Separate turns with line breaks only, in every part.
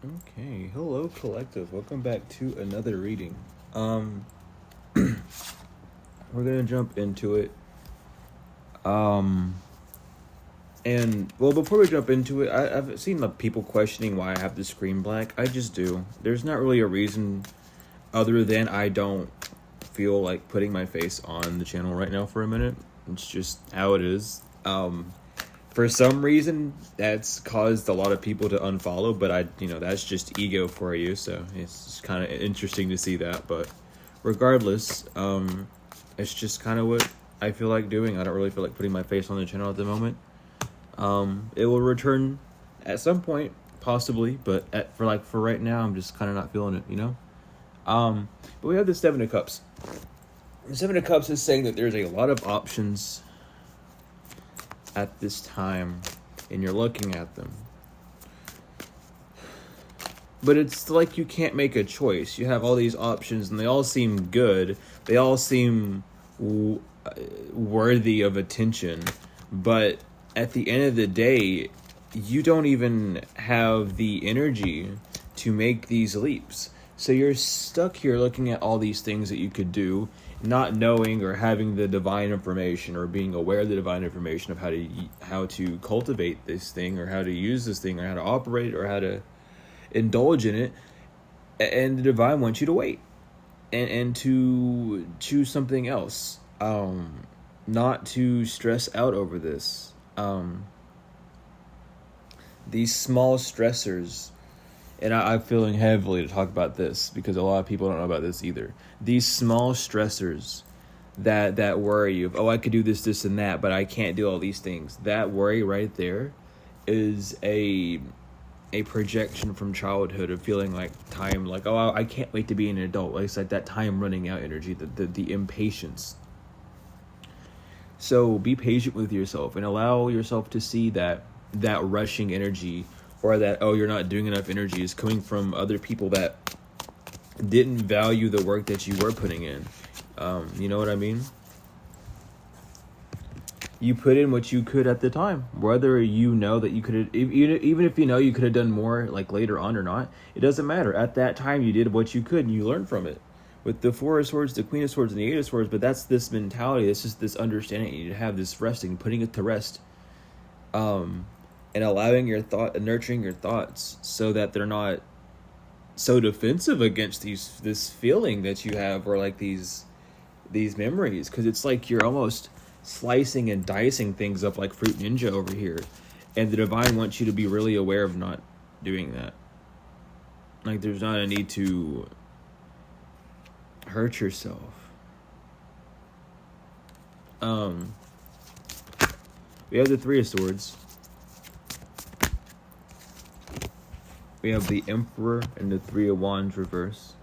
Okay, hello collective. Welcome back to another reading. We're gonna jump into it. Um, and well, before we jump into it, I've seen people questioning why I have the screen black. I just do. There's not really a reason other than I don't feel like putting my face on the channel right now for a minute. It's just how it is. For some reason, that's caused a lot of people to unfollow, but that's just ego for you. So it's kind of interesting to see that. But regardless, it's just kind of what I feel like doing. I don't really feel like putting my face on the channel at the moment. It will return at some point, possibly, but for right now, I'm just kind of not feeling it, But we have the Seven of Cups. The Seven of Cups is saying that there's a lot of options at this time, and you're looking at them. But it's like you can't make a choice. You have all these options, and they all seem good. They all seem worthy of attention. But at the end of the day, you don't even have the energy to make these leaps. So you're stuck here looking at all these things that you could do, not knowing or having the divine information or being aware of the divine information of how to cultivate this thing or how to use this thing or how to operate or how to indulge in it. And the divine wants you to wait and to choose something else, not to stress out over this. These small stressors, and I'm feeling heavily to talk about this because a lot of people don't know about this either. These small stressors that worry you, I could do this, this, and that, but I can't do all these things. That worry right there is a projection from childhood of feeling like time, like, I can't wait to be an adult. It's like that time running out energy, the impatience. So be patient with yourself and allow yourself to see that rushing energy or that, you're not doing enough energy is coming from other people that didn't value the work that you were putting in. You know what I mean? You put in what you could at the time, whether you know that you could have, even if you know you could have done more like later on or not, it doesn't matter. At that time, you did what you could and you learned from it. With the Four of Swords, the Queen of Swords, and the Eight of Swords, but that's this mentality. It's just this understanding you need to have, this resting, putting it to rest. And allowing your thought and nurturing your thoughts so that they're not so defensive against this feeling that you have, or like these memories, because it's like you're almost slicing and dicing things up like Fruit Ninja over here, and the divine wants you to be really aware of not doing that. Like there's not a need to hurt yourself. We have the Three of Swords. We have the Emperor and the Three of Wands reverse.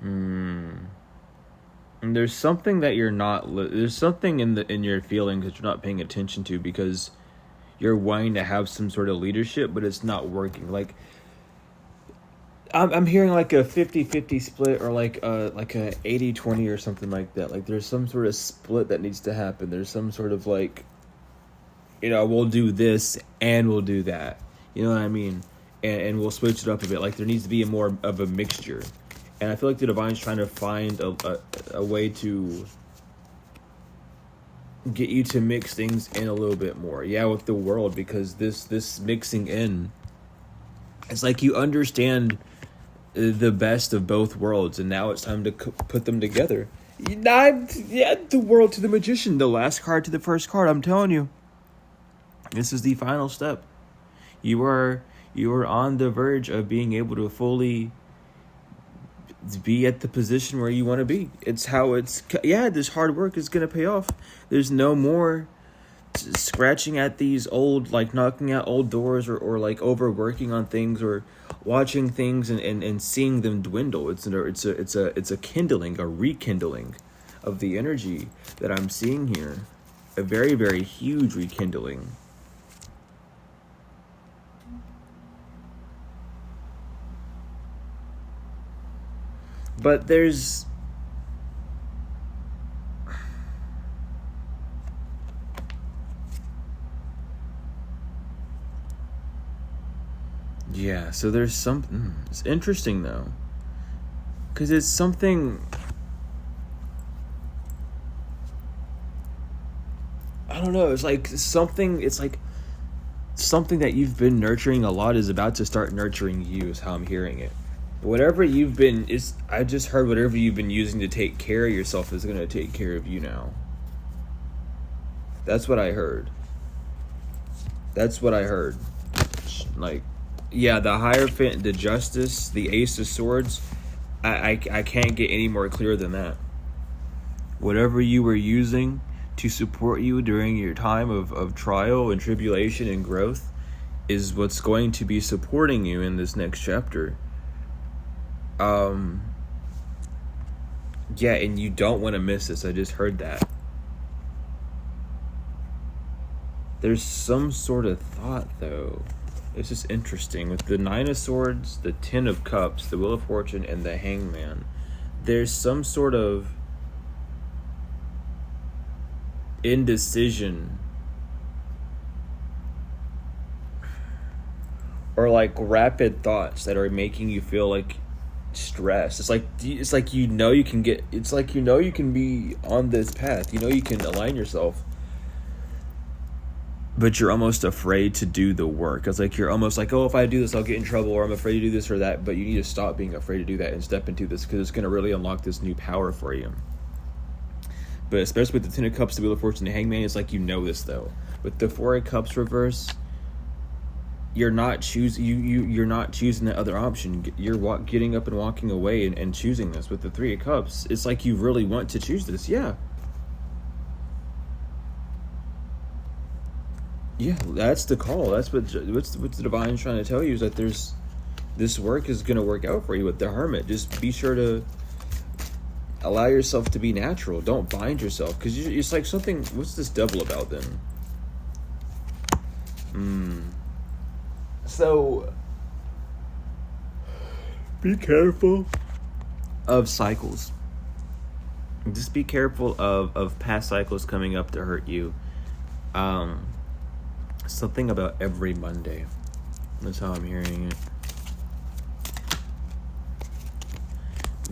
And there's something that you're not. There's something in your feelings that you're not paying attention to because you're wanting to have some sort of leadership, but it's not working. Like I'm hearing like a 50-50 split, or like a 80-20 or something like that. Like there's some sort of split that needs to happen. There's some sort of like, we'll do this and we'll do that. You know what I mean? And we'll switch it up a bit. Like there needs to be more of a mixture. And I feel like the divine's trying to find a way to get you to mix things in a little bit more. Yeah, with the world, because this mixing in, it's like you understand the best of both worlds, and now it's time to put them together. The world to the magician, the last card to the first card. I'm telling you, this is the final step. You are on the verge of being able to fully be at the position where you want to be. It's how this hard work is going to pay off. There's no more scratching at these old, like knocking out old doors, or like overworking on things, or watching things and seeing them dwindle. It's a kindling, a rekindling of the energy that I'm seeing here. A very, very huge rekindling. But there's Yeah, so there's it's interesting though, because it's something, I don't know, it's like something that you've been nurturing a lot is about to start nurturing you, is how I'm hearing it. Whatever you've been, I just heard whatever you've been using to take care of yourself is going to take care of you now. That's what I heard. Like, yeah, the Hierophant, the Justice, the Ace of Swords, I can't get any more clear than that. Whatever you were using to support you during your time of trial and tribulation and growth is what's going to be supporting you in this next chapter. Yeah, and you don't want to miss this. I just heard that. There's some sort of thought, though. It's just interesting. With the Nine of Swords, the Ten of Cups, the Wheel of Fortune, and the Hangman, there's some sort of indecision or like rapid thoughts that are making you feel like stressed. It's like you can be on this path. You can align yourself, but you're almost afraid to do the work. It's like you're almost like, oh, if I do this, I'll get in trouble, or I'm afraid to do this or that. But you need to stop being afraid to do that and step into this, because it's going to really unlock this new power for you. But especially with the Ten of Cups, the Wheel of Fortune, the Hangman, it's like this though. With the Four of Cups reverse, you're not choosing the other option. You're getting up and walking away and choosing this. With the Three of Cups, it's like you really want to choose this. Yeah, that's the call. That's what the Divine's trying to tell you, is that this work is going to work out for you with the Hermit. Just be sure to allow yourself to be natural. Don't bind yourself, because it's like something. What's this Devil about then? So be careful of cycles. Just be careful of past cycles coming up to hurt you. Something about every Monday. That's how I'm hearing it.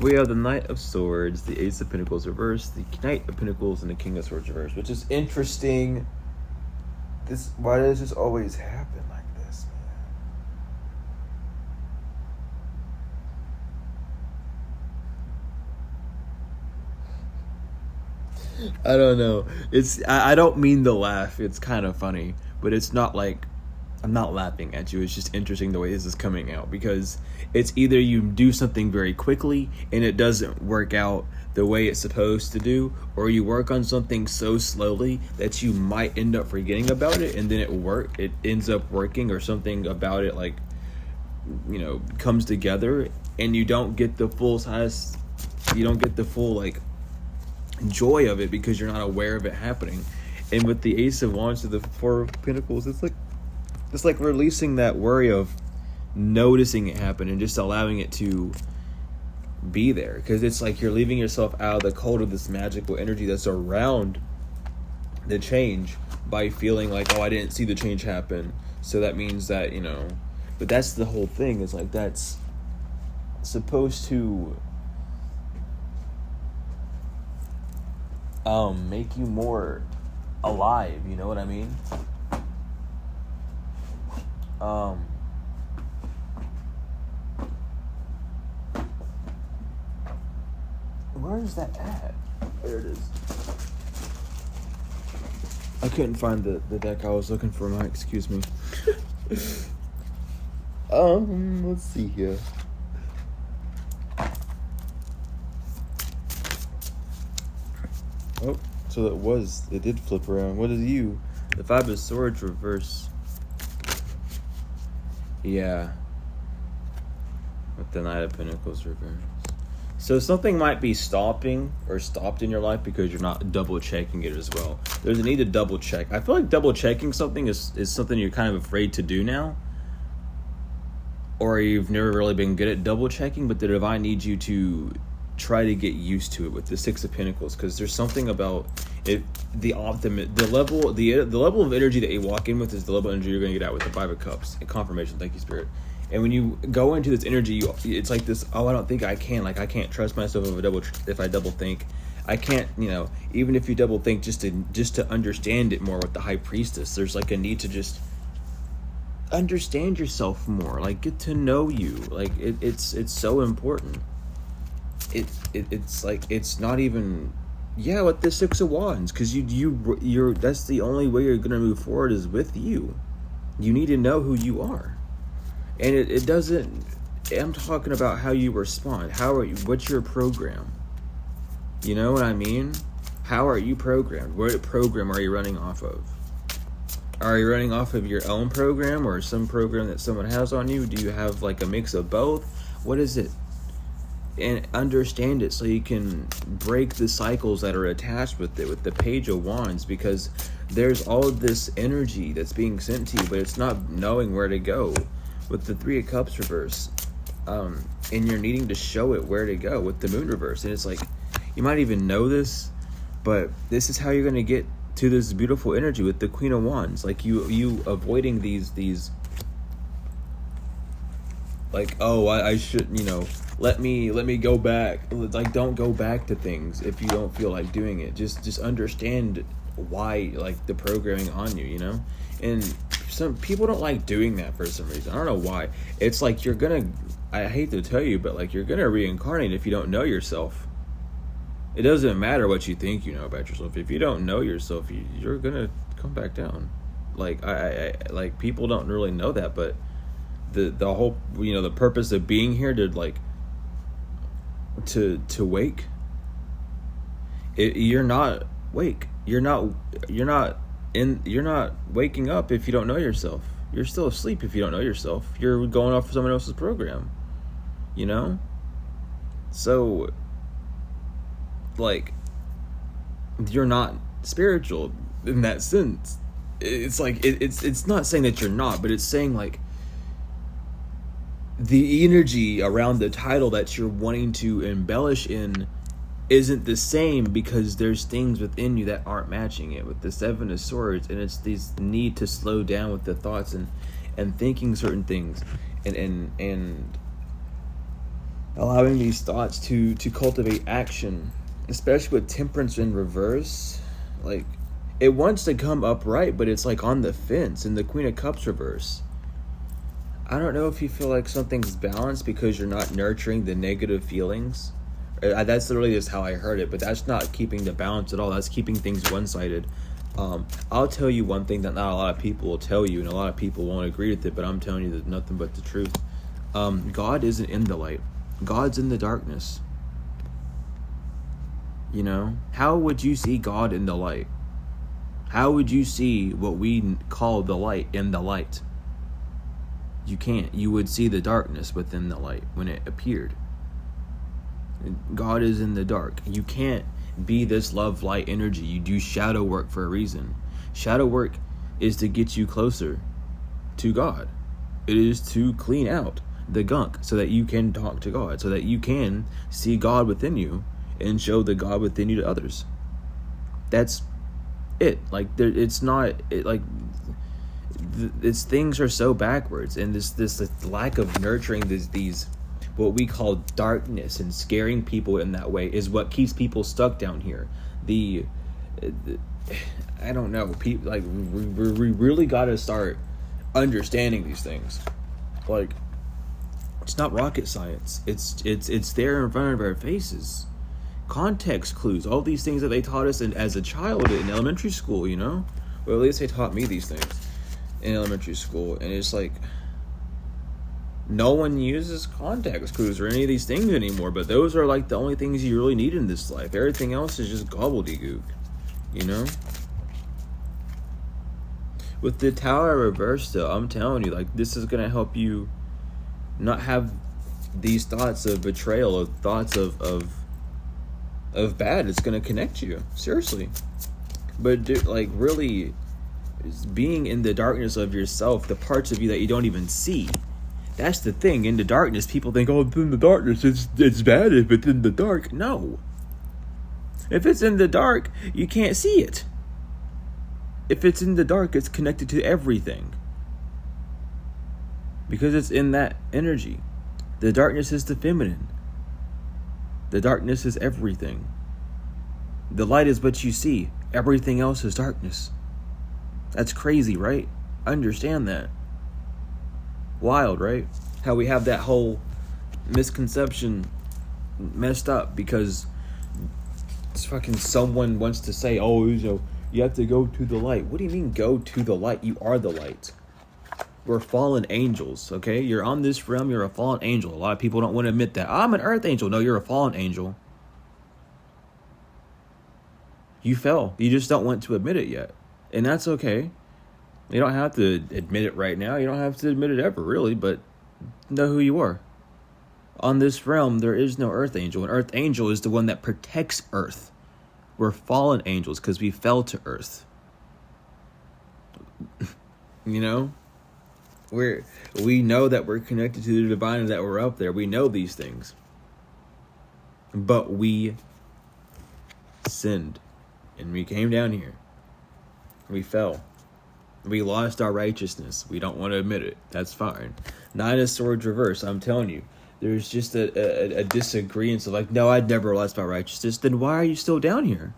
We have the Knight of Swords, the Ace of Pentacles reversed, the Knight of Pentacles, and the King of Swords reversed, which is interesting. Why does this always happen like this, man? I don't know. I don't mean to laugh. It's kind of funny, but it's not like I'm not laughing at you. It's just interesting the way this is coming out, because it's either you do something very quickly and it doesn't work out the way it's supposed to do, or you work on something so slowly that you might end up forgetting about it, and then it ends up working, or something about it comes together, and you don't get the full like joy of it because you're not aware of it happening. And with the Ace of Wands to the Four of Pentacles, it's like releasing that worry of noticing it happen and just allowing it to be there, because it's like you're leaving yourself out of the cold of this magical energy that's around the change by feeling like, oh, I didn't see the change happen, so that means that, but that's the whole thing. It's like that's supposed to make you more alive, you know what I mean? Where is that at? There it is. I couldn't find the deck I was looking for, Mike. Excuse me. Let's see here. Oh, so it did flip around. What is you? The Five of Swords reverse. Yeah. With the Knight of Pentacles reverse. So something might be stopped in your life because you're not double checking it as well. There's a need to double check. I feel like double checking something is something you're kind of afraid to do now. Or you've never really been good at double checking, but the Divine needs you to try to get used to it with the Six of Pentacles, because there's something about it, the level of energy that you walk in with is the level of energy you're going to get out with the Five of Cups. And confirmation, thank you, Spirit. And when you go into this energy, it's like this, oh, I don't think I can. Like, I can't trust myself if I double think. I can't, even if you double think, just to understand it more with the high priestess, there's like a need to just understand yourself more, like get to know you. Like it's so important. It's like, it's not even, with the Six of Wands, because you're that's the only way you're gonna move forward is with you. You need to know who you are. And it doesn't, I'm talking about how you respond. What's your program? You know what I mean? How are you programmed? What program are you running off of? Are you running off of your own program or some program that someone has on you? Do you have like a mix of both? What is it? And understand it so you can break the cycles that are attached with it, with the Page of Wands, because there's all this energy that's being sent to you, but it's not knowing where to go. With the Three of Cups reverse, and you're needing to show it where to go with the Moon reverse. And it's like, you might even know this, but this is how you're going to get to this beautiful energy with the Queen of Wands. Like you avoiding these like, oh, I should, let me go back. Like, don't go back to things if you don't feel like doing it. Just understand why, like, the programming on you, and some people don't like doing that for some reason. I don't know why. It's like I hate to tell you, but like, you're gonna reincarnate if you don't know yourself. It doesn't matter what you think you know about yourself. If you don't know yourself, you're gonna come back down. Like, I like, people don't really know that, but the whole, the purpose of being here to like to wake. You're not wake. You're not waking up if you don't know yourself. You're still asleep if you don't know yourself. You're going off of someone else's program. So, like, you're not spiritual in that sense. It's like, it's not saying that you're not, but it's saying like the energy around the title that you're wanting to embellish in isn't the same, because there's things within you that aren't matching it with the Seven of Swords. And it's this need to slow down with the thoughts and thinking certain things and allowing these thoughts to cultivate action, especially with Temperance in reverse. Like, it wants to come upright, but it's like on the fence. In the Queen of Cups reverse, I don't know if you feel like something's balanced because you're not nurturing the negative feelings. That's literally just how I heard it, but that's not keeping the balance at all. That's keeping things one-sided. I'll tell you one thing that not a lot of people will tell you, and a lot of people won't agree with it, but I'm telling you there's nothing but the truth. God isn't in the light. God's in the darkness. How would you see God in the light? How would you see what we call the light in the light? You can't. You would see the darkness within the light when it appeared. God is in the dark. You can't be this love light energy. You do shadow work for a reason. Shadow work is to get you closer to God. It is to clean out the gunk so that you can talk to God, so that you can see God within you and show the God within you to others. That's it. Like, it's not it, like it's things are so backwards, and this lack of nurturing these what we call darkness and scaring people in that way is what keeps people stuck down here. I don't know, people, like, we really got to start understanding these things. Like, it's not rocket science. It's there in front of our faces. Context clues, all these things that they taught us as a child in elementary school, or at least they taught me these things in elementary school. And it's like, no one uses context clues or any of these things anymore, but those are like the only things you really need in this life. Everything else is just gobbledygook, With the Tower reversed, though, I'm telling you, like, this is going to help you not have these thoughts of betrayal, of thoughts of bad. It's going to connect you, seriously. But, like, really, being in the darkness of yourself, the parts of you that you don't even see. That's the thing. In the darkness, people think, oh, it's in the darkness, it's bad if it's in the dark. No. If it's in the dark, you can't see it. If it's in the dark, it's connected to everything. because it's in that energy. The darkness is the feminine. The darkness is everything. The light is what you see. Everything else is darkness. That's crazy, right? Understand that. Wild, right? How we have that whole misconception messed up because it's fucking someone wants to say, oh, you have to go to the light. What do you mean go to the light? You are the light. We're fallen angels, okay? You're on this realm, you're a fallen angel. A lot of people don't want to admit that. I'm an earth angel. No, you're a fallen angel. You fell. You just don't want to admit it yet. And that's okay. You don't have to admit it right now. You don't have to admit it ever, really, but know who you are. On this realm, there is no earth angel. An earth angel is the one that protects earth. We're fallen angels because we fell to earth. You know? We know that we're connected to the divine and that we're up there. We know these things. But we sinned. And we came down here. We fell. We lost our righteousness. We don't want to admit it. That's fine. Nine of Swords reverse. I'm telling you. There's just a disagreement of like, no, I'd never lost my righteousness. Then why are you still down here?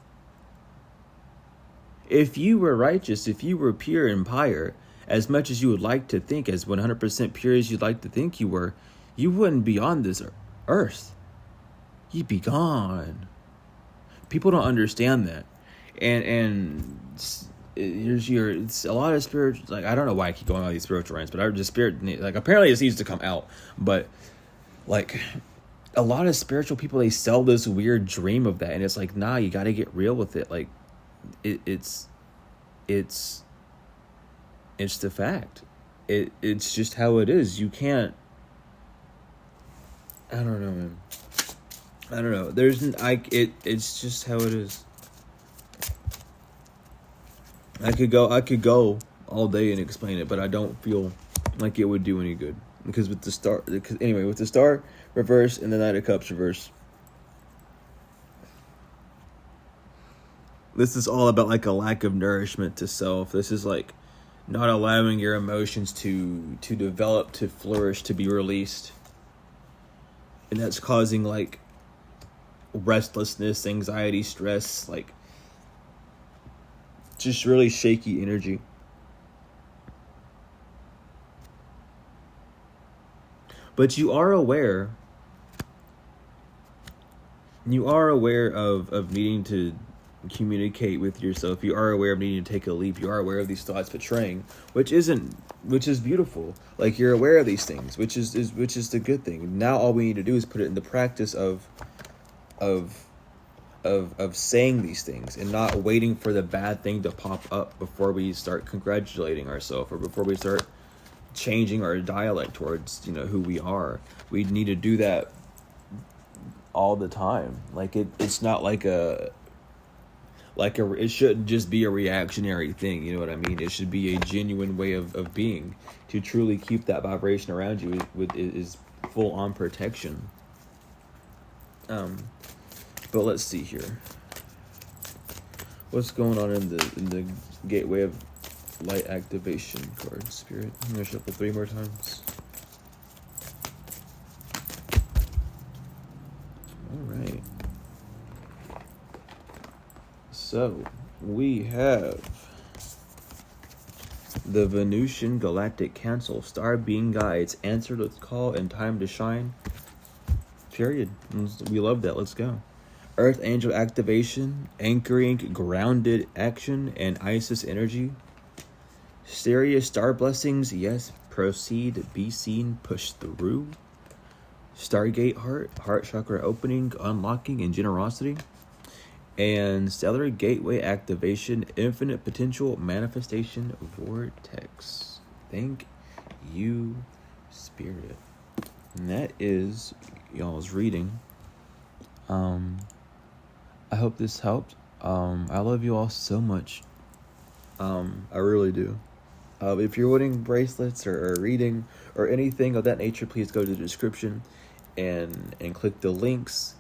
If you were righteous, if you were pure and pious, as much as you would like to think, as 100% pure as you'd like to think you were, you wouldn't be on this earth. You'd be gone. People don't understand that. And it's a lot of spiritual, like, I don't know why I keep going on these spiritual rants, but I just like, apparently this needs to come out, but like, a lot of spiritual people, they sell this weird dream of that, and it's like, nah, you got to get real with it. Like, it's the fact. It's just how it is. You can't. I don't know, man. I don't know. It's just how it is. I could go all day and explain it, but I don't feel like it would do any good because with the star reverse and the Knight of Cups reverse, this is all about like a lack of nourishment to self. This is like not allowing your emotions to develop, to flourish, to be released. And that's causing like restlessness, anxiety, stress, like just really shaky energy. But you are aware of needing to communicate with yourself. You are aware of needing to take a leap. You are aware of these thoughts betraying, which is beautiful. Like, you're aware of these things, which is the good thing. Now all we need to do is put it in the practice of saying these things and not waiting for the bad thing to pop up before we start congratulating ourselves or before we start changing our dialect towards, who we are. We need to do that all the time. Like, it's not like it shouldn't just be a reactionary thing, you know what I mean? It should be a genuine way of being. To truly keep that vibration around you is full on protection. But let's see here. What's going on in the gateway of light activation card, Spirit? I'm gonna shuffle 3 more times. All right. So we have the Venusian Galactic Council, Star Being Guides, answer to call and time to shine. Period. We love that. Let's go. Earth Angel activation, anchoring, grounded action, and Isis energy. Serious star blessings, yes, proceed, be seen, push through. Stargate heart chakra opening, unlocking, and generosity. And stellar gateway activation, infinite potential, manifestation, vortex. Thank you, Spirit. And that is y'all's reading. I hope this helped. I love you all so much. I really do. If you're wanting bracelets or reading or anything of that nature, please go to the description and click the links.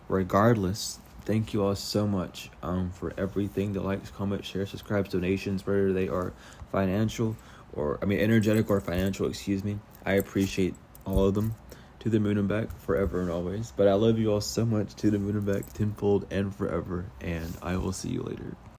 Regardless, thank you all so much for everything, the likes, comments, shares, subscribes, donations, whether they are financial energetic or financial, excuse me. I appreciate all of them, to the moon and back, forever and always. But I love you all so much, to the moon and back, tenfold and forever, and I will see you later.